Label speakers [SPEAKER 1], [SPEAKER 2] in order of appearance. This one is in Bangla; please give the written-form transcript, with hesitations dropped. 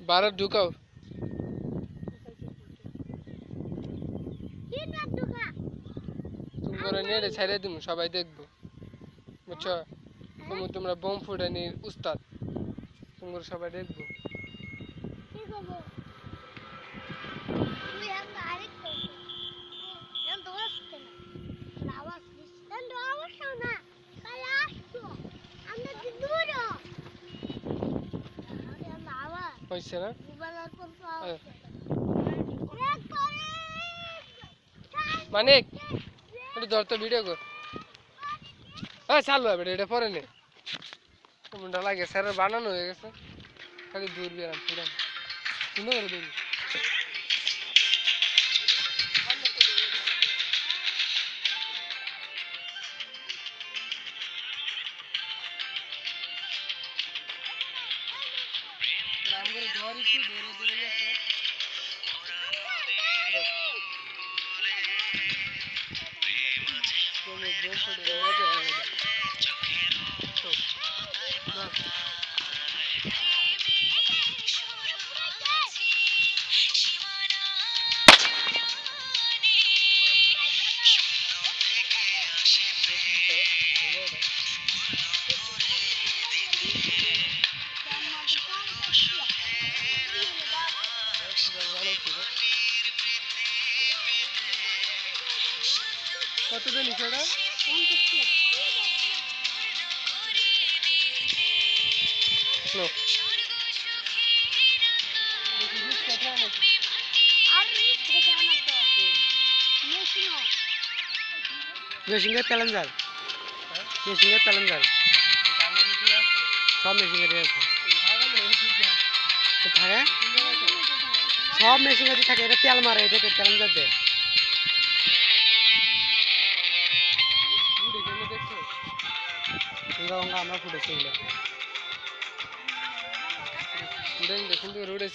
[SPEAKER 1] বারো ঢুকাও তুমি করে নেড়ে ছেড়ে দিন সবাই দেখবো বুঝছো তোমরা বোম ফুটানির উস্তাদ তোমরা সবাই দেখবো হয়েছে না মানিক একটু ধর তো ভিডিও কর হ্যাঁ চালু হবে এটা পরে নে কোনটা লাগে স্যারের বানানো হয়ে গেছে খালি দূর বেরাম পুরা সুন্দর করে দূর রাম করে ধর একটু ধরে ধরে গেছে তুমি বোম ফুটে মজা আলাদা কত দিন সেটা মেশিনের প্যালেঞ্জার মেশিনের প্যালেঞ্জার সব মেশিনের আছে থাকে সব মেশিনের থাকে এটা তেল মারে এটা প্যালেঞ্জার দেয় আমরা ফুটেছি এগুলো দেখুন রোডে